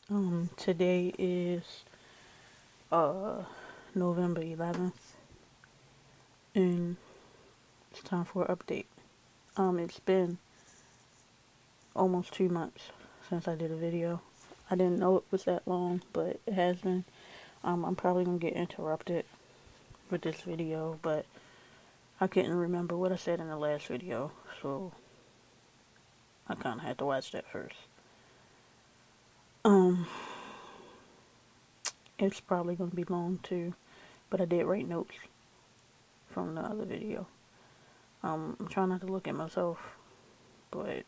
Today is uh November 11th, and it's time for an update. It's been almost 2 months since I did a video. I didn't know it was that long, but it has been. I'm probably gonna get interrupted with this video, but I couldn't remember what I said in the last video, so I kind of had to watch that first. Um, it's probably gonna be long too, but I did write notes from the other video. I'm trying not to look at myself, but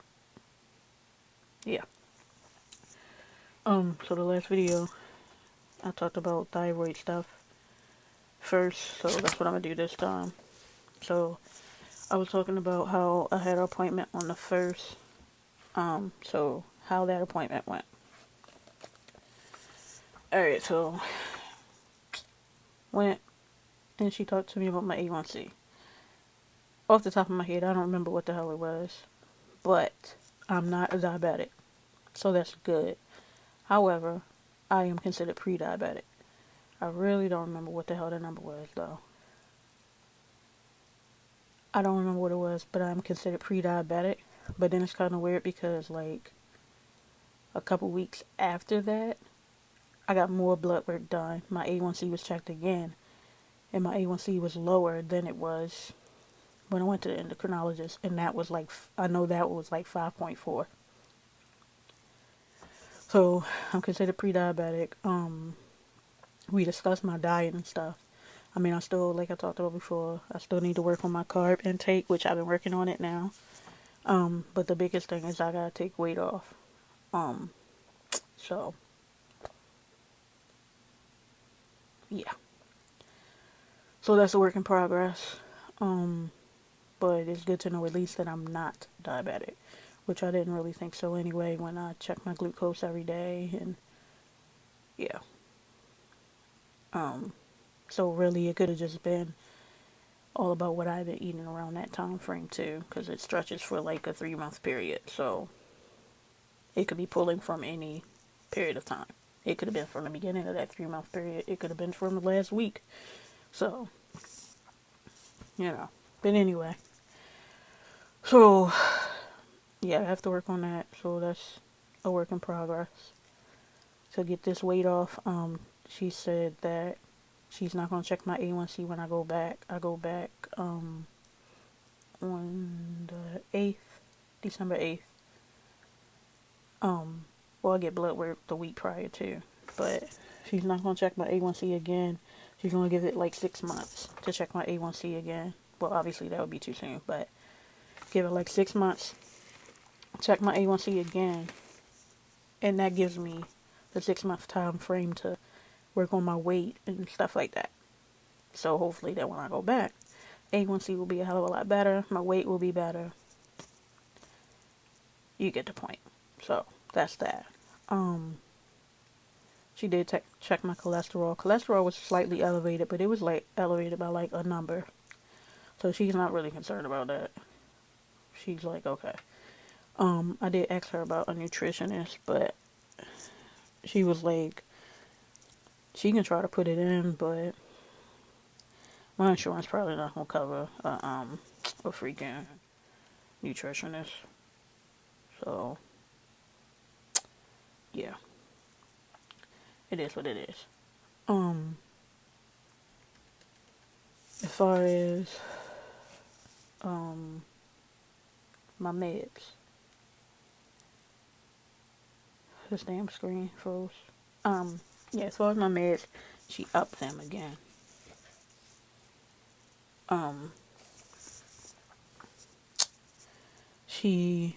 yeah. So the last video, I talked about thyroid stuff first, so that's what I'm gonna do this time. So I was talking about how I had an appointment on the first. So how that appointment went. Alright, so went and she talked to me about my A1C. Off the top of my head, I don't remember what the hell it was, but I'm not a diabetic, so that's good. However, I am considered pre-diabetic. I really don't remember what the hell the number was, though. I don't remember what it was, but I'm considered pre-diabetic. But then it's kind of weird because, like, a couple weeks after that, I got more blood work done. My A1C was checked again, and my A1C was lower than it was when I went to the endocrinologist, and that was like, I know that was like 5.4. So I'm considered pre-diabetic. We discussed my diet and stuff. I mean, I still, like I talked about before, I still need to work on my carb intake, which I've been working on it now. But the biggest thing is I gotta take weight off. Um, so yeah. So that's a work in progress. Um, but it's good to know at least that I'm not diabetic, which I didn't really think so anyway when I check my glucose every day, and yeah. Um, so really it could have just been all about what I've been eating around that time frame too, because it stretches for like a 3 month period. So it could be pulling from any period of time. It could have been from the beginning of that 3 month period. It could have been from the last week. So, you know. But anyway. So, yeah, I have to work on that. So that's a work in progress. To get this weight off, she said that she's not going to check my A1C when I go back. I go back on the 8th, December 8th. Well, I get blood work the week prior to, but she's not going to check my A1C again. She's going to give it like 6 months to check my A1C again. Well, obviously that would be too soon, but give it like 6 months, check my A1C again, and that gives me the 6 month time frame to work on my weight and stuff like that. So hopefully that when I go back, A1C will be a hell of a lot better. My weight will be better. You get the point. So that's that. She did check my cholesterol. Cholesterol was slightly elevated, but it was like elevated by like a number. So she's not really concerned about that. She's like, okay. I did ask her about a nutritionist, but she was like, she can try to put it in, but my insurance probably not gonna cover a freaking nutritionist. So yeah, it is what it is. As far as my meds, this damn screen froze. Yeah, as far as my meds, she upped them again. Um, she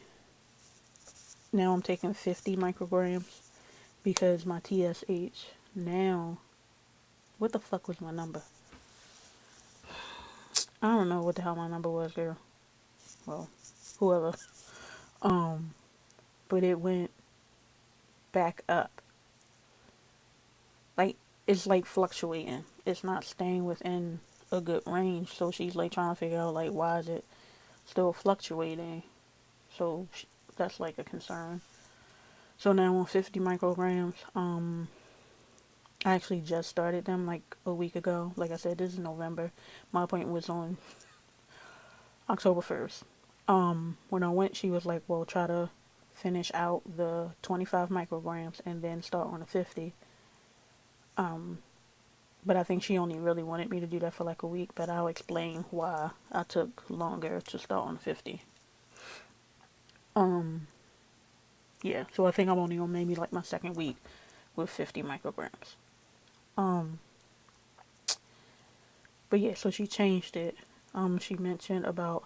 now I'm taking 50 micrograms because my TSH now. What the fuck was my number? I don't know what the hell my number was, girl. Well, whoever. Um, but it went back up. Like, it's like fluctuating. It's not staying within a good range. So she's like trying to figure out like why is it still fluctuating. So that's like a concern. So now I'm on 50 micrograms. I actually just started them like a week ago. Like I said, this is November. My appointment was on October 1st. When I went, she was like, well, try to finish out the 25 micrograms and then start on the 50. But I think she only really wanted me to do that for like a week, but I'll explain why I took longer to start on 50. Yeah, so I think I'm only on maybe like my second week with 50 micrograms. But yeah, so she changed it. She mentioned about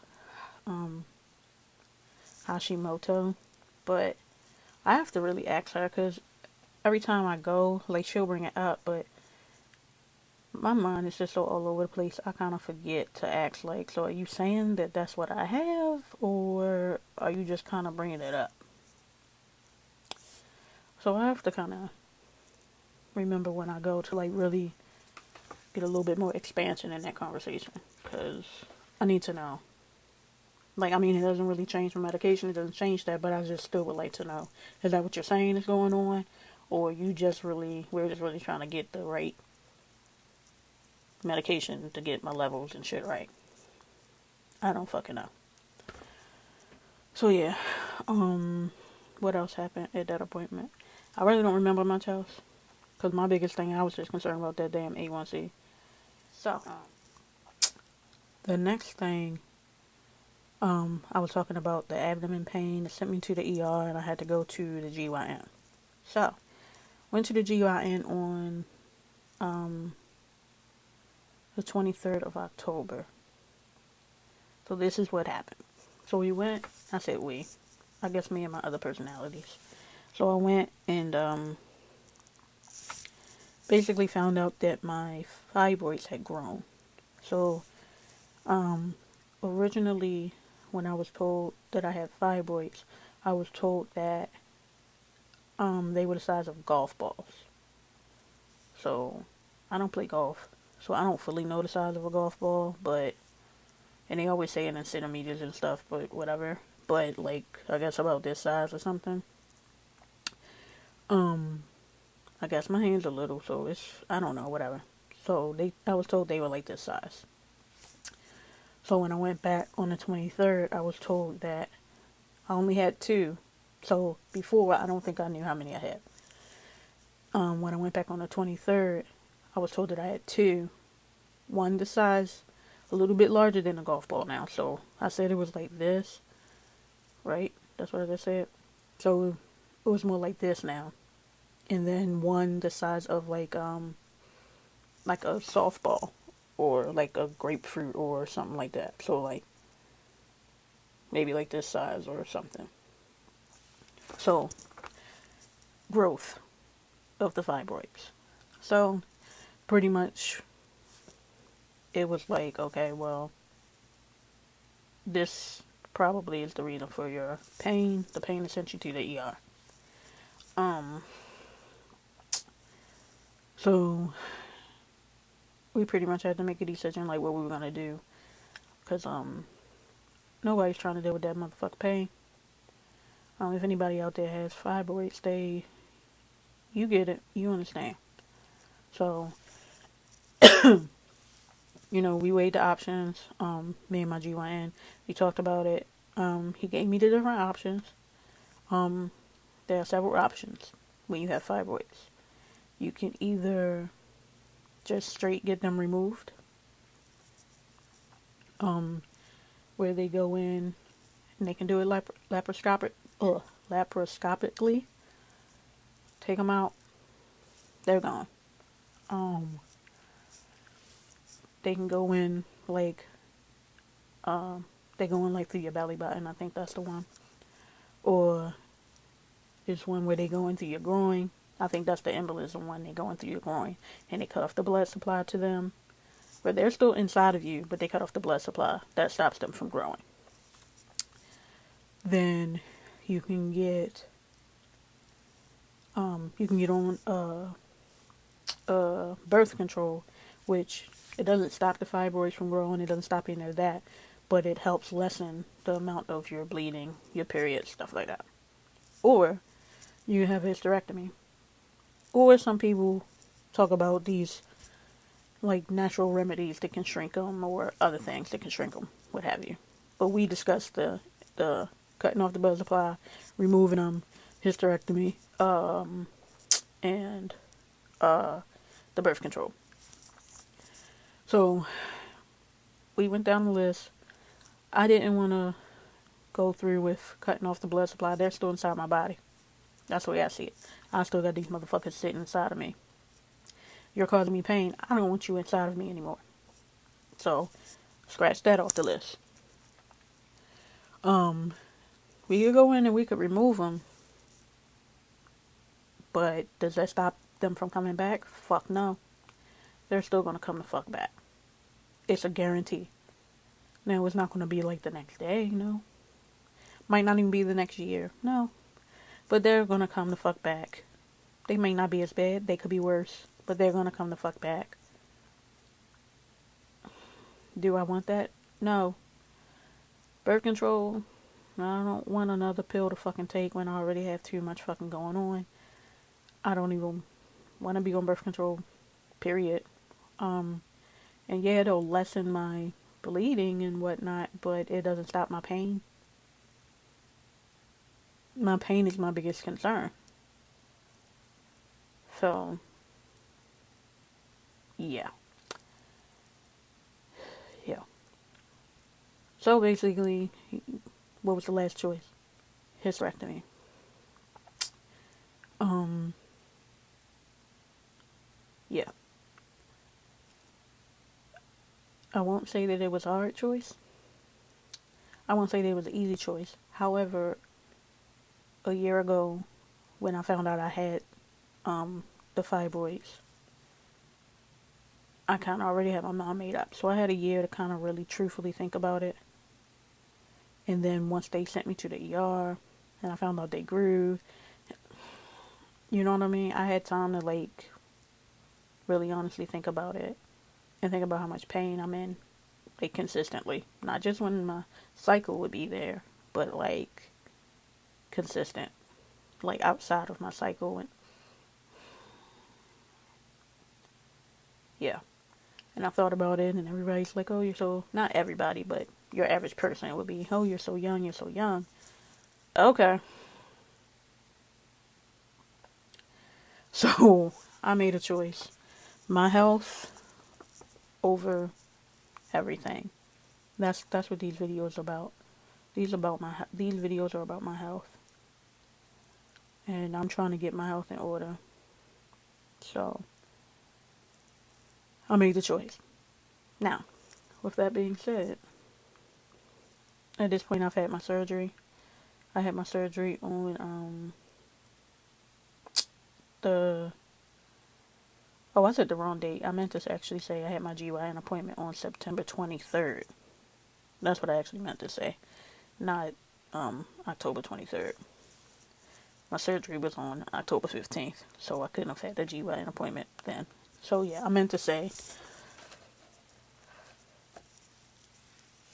Hashimoto, but I have to really ask her because every time I go, like she'll bring it up, but my mind is just so all over the place. I kind of forget to ask, like, so are you saying that that's what I have, or are you just kind of bringing it up? So I have to kind of remember when I go to like really get a little bit more expansion in that conversation, because I need to know. Like, I mean, it doesn't really change my medication, it doesn't change that, but I just still would like to know, is that what you're saying is going on, or we're just really trying to get the right medication to get my levels and shit right. I don't fucking know. So yeah, what else happened at that appointment? I really don't remember much else, because my biggest thing, I was just concerned about that damn A1C. So, the next thing, I was talking about the abdomen pain. It sent me to the ER, and I had to go to the GYN. So, went to the GYN on the 23rd of October. So this is what happened. So we went, I said we, I guess me and my other personalities. So I went and basically found out that my fibroids had grown. So originally when I was told that I had fibroids, I was told that they were the size of golf balls. So I don't play golf, so I don't fully know the size of a golf ball, but, and they always say it in centimeters and stuff, but whatever. But like, I guess about this size or something. I guess my hand's a little, so it's, I don't know, whatever. So I was told they were like this size. So when I went back on the 23rd, I was told that I only had 2. So before, I don't think I knew how many I had. When I went back on the 23rd, I was told that I had 2. One the size a little bit larger than a golf ball now. So I said it was like this, right? That's what I just said. So it was more like this now. And then one the size of like a softball or like a grapefruit or something like that. So like maybe like this size or something. So growth of the fibroids. So pretty much it was like, okay, well, this probably is the reason for your pain. The pain that sent you to the ER. So we pretty much had to make a decision like what we were gonna do, cause nobody's trying to deal with that motherfucking pain. If anybody out there has fibroids, you get it, you understand. So we weighed the options. Me and my GYN, we talked about it. He gave me the different options. There are several options when you have fibroids. You can either just straight get them removed, where they go in and they can do it laparoscopically. Take them out, they're gone. They can go in like they go in like through your belly button. I think that's the one. Or there's one where they go into your groin. I think that's the embolism one. They go into your groin and they cut off the blood supply to them. But they're still inside of you, but they cut off the blood supply. That stops them from growing. Then you can get on birth control, which it doesn't stop the fibroids from growing. It doesn't stop any of that, but it helps lessen the amount of your bleeding, your period, stuff like that. Or you have a hysterectomy. Or some people talk about these like natural remedies that can shrink them, or other things that can shrink them, what have you. But we discussed the cutting off the blood supply, removing them, hysterectomy, and the birth control. So we went down the list. I didn't want to go through with cutting off the blood supply. They're still inside my body. That's the way I see it. I still got these motherfuckers sitting inside of me. You're causing me pain. I don't want you inside of me anymore. So, scratch that off the list. We could go in and we could remove them. But does that stop them from coming back? Fuck no. They're still going to come the fuck back. It's a guarantee. Now, it's not going to be like the next day, Might not even be the next year. No. But they're going to come the fuck back. They may not be as bad. They could be worse. But they're going to come the fuck back. Do I want that? No. Birth control, I don't want another pill to fucking take when I already have too much fucking going on. I don't even want to be on birth control, period. And yeah, it'll lessen my bleeding and whatnot, but it doesn't stop my pain. My pain is my biggest concern. So, yeah. Yeah. So basically, what was the last choice? Hysterectomy. Yeah. I won't say that it was a hard choice. I won't say that it was an easy choice. However, a year ago, when I found out I had the fibroids, I kind of already had my mind made up. So I had a year to kind of really truthfully think about it. And then once they sent me to the ER and I found out they grew, you know what I mean? I had time to like really honestly think about it and think about how much pain I'm in, like consistently. Not just when my cycle would be there, but like consistent, like outside of my cycle. And yeah. And I thought about it, and everybody's like, oh, you're so, not everybody, but your average person would be, oh, you're so young, you're so young. Okay. So, I made a choice. My health over everything. That's what these videos are about. These videos are about my health. And I'm trying to get my health in order. So, I made the choice. Now, with that being said, at this point I've had my surgery. I had my surgery on I said the wrong date. I meant to actually say I had my GYN appointment on September 23rd. That's what I actually meant to say. Not October 23rd. My surgery was on October 15th, so I couldn't have had the GYN appointment then. So yeah, I meant to say.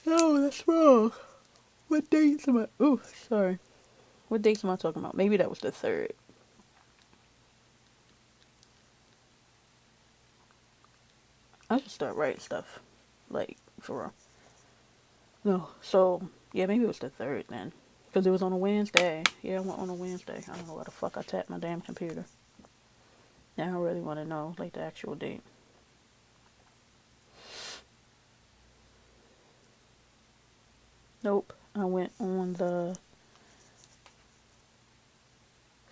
Oh, that's wrong. What dates am I? Oh, sorry. What dates am I talking about? Maybe that was the 3rd. I should start writing stuff, like, for real. No, so, yeah, maybe it was the 3rd then. Because it was on a Wednesday. Yeah, I went on a Wednesday. I don't know why the fuck I tapped my damn computer. Yeah, I don't really want to know, like, the actual date. Nope. I went on the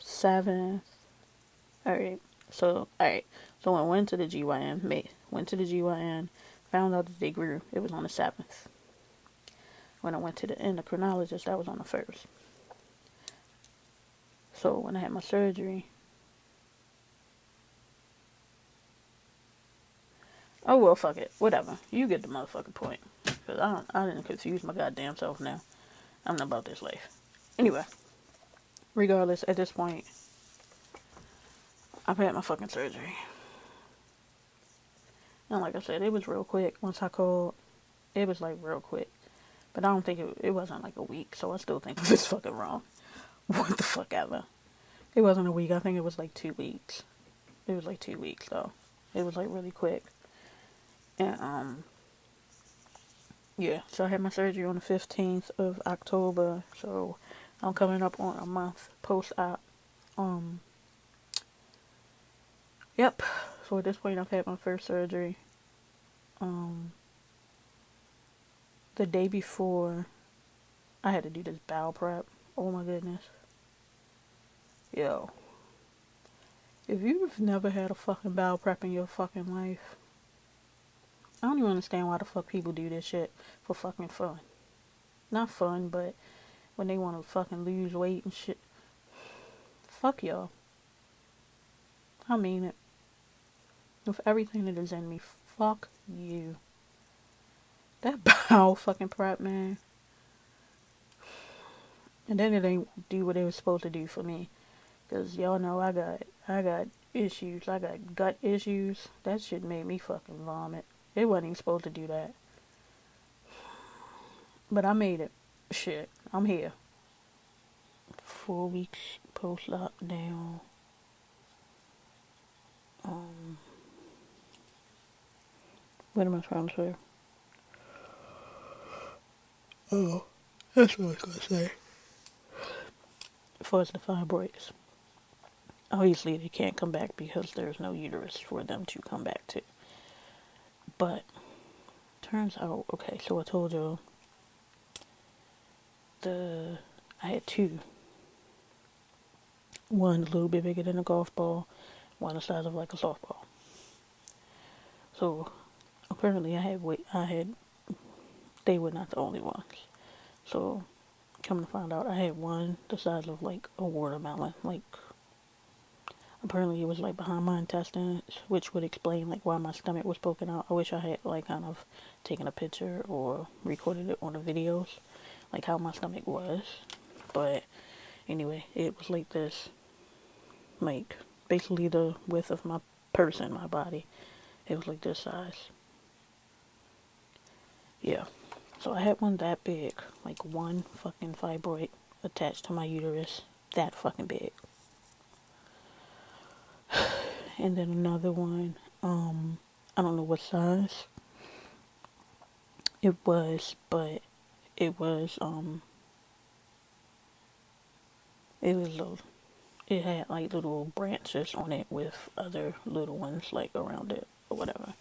7th. Alright. So I went to the GYN, found out that they grew. It was on the 7th. When I went to the endocrinologist, that was on the 1st. So when I had my surgery, oh well, fuck it, whatever. You get the motherfucking point. Cause I didn't confuse my goddamn self now. I'm not about this life. Anyway, regardless, at this point, I've had my fucking surgery. And like I said, it was real quick. Once I called, it was like real quick. But I don't think it wasn't like a week, so I still think it's fucking wrong. What the fuck ever. It wasn't a week. I think it was like 2 weeks. It was like 2 weeks though. It was like really quick. And yeah. So I had my surgery on the 15th of October. So I'm coming up on a month post-op. Um. Yep. So at this point, I've had my first surgery. Um. The day before, I had to do this bowel prep. Oh my goodness. Yo. If you've never had a fucking bowel prep in your fucking life, I don't even understand why the fuck people do this shit for fucking fun. Not fun, but when they want to fucking lose weight and shit. Fuck y'all. I mean it. With everything that is in me, fuck you. That bowel fucking prep, man. And then it ain't do what it was supposed to do for me. Cause y'all know I got issues. I got gut issues. That shit made me fucking vomit. It wasn't even supposed to do that. But I made it. Shit. I'm here. 4 weeks post lockdown. What am I trying to say? Oh, that's what I was gonna say. As far as the fibroids, obviously they can't come back because there's no uterus for them to come back to. But turns out, okay, so I told you I had two. One a little bit bigger than a golf ball, one the size of like a softball. So apparently they were not the only ones. So come to find out, I had one the size of like a watermelon. Like apparently it was like behind my intestines, which would explain like why my stomach was poking out. I wish I had like kind of taken a picture or recorded it on the videos, like how my stomach was. But anyway, it was like this, like basically the width of my person, my body. It was like this size. Yeah. So I had one that big, like one fucking fibroid attached to my uterus, that fucking big. And then another one, I don't know what size it was, but it was, it was little. It had like little branches on it with other little ones like around it or whatever.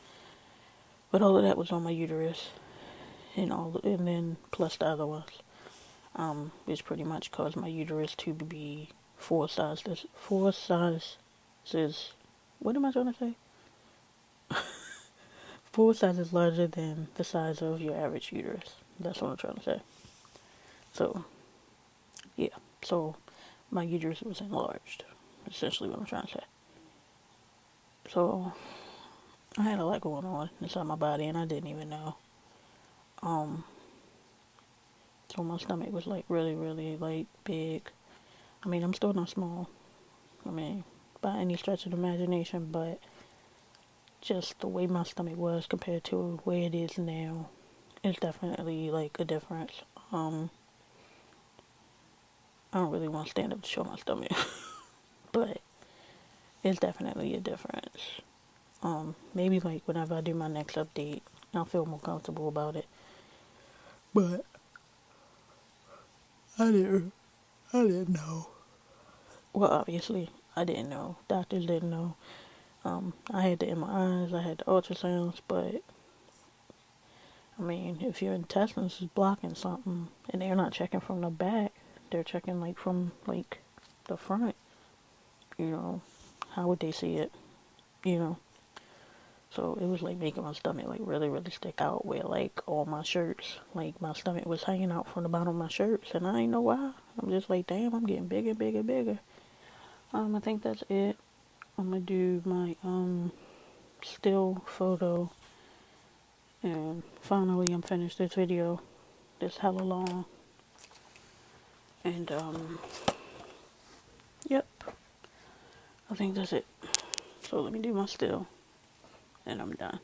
But all of that was on my uterus, and then plus the other ones, which pretty much caused my uterus to be four sizes. What am I trying to say? 4 sizes larger than the size of your average uterus. That's what I'm trying to say. So, yeah. So, my uterus was enlarged. Essentially what I'm trying to say. So, I had a lot going on inside my body and I didn't even know. So my stomach was like really, really like big. I mean, I'm still not small. I mean, by any stretch of the imagination, but just the way my stomach was compared to where it is now is definitely like a difference. I don't really want to stand up to show my stomach, but it's definitely a difference. Maybe like whenever I do my next update, I'll feel more comfortable about it. But I didn't know. Well, obviously, I didn't know. Doctors didn't know. I had the MRIs, I had the ultrasounds, but I mean, if your intestines is blocking something and they're not checking from the back, they're checking like from like the front, how would they see it? You know? So it was like making my stomach like really, really stick out where like all my shirts, like my stomach was hanging out from the bottom of my shirts and I ain't know why. I'm just like, damn, I'm getting bigger, bigger, bigger. I think that's it. I'm gonna do my still photo and finally I'm finished this video. This hella long. And yep. I think that's it. So let me do my still and I'm done.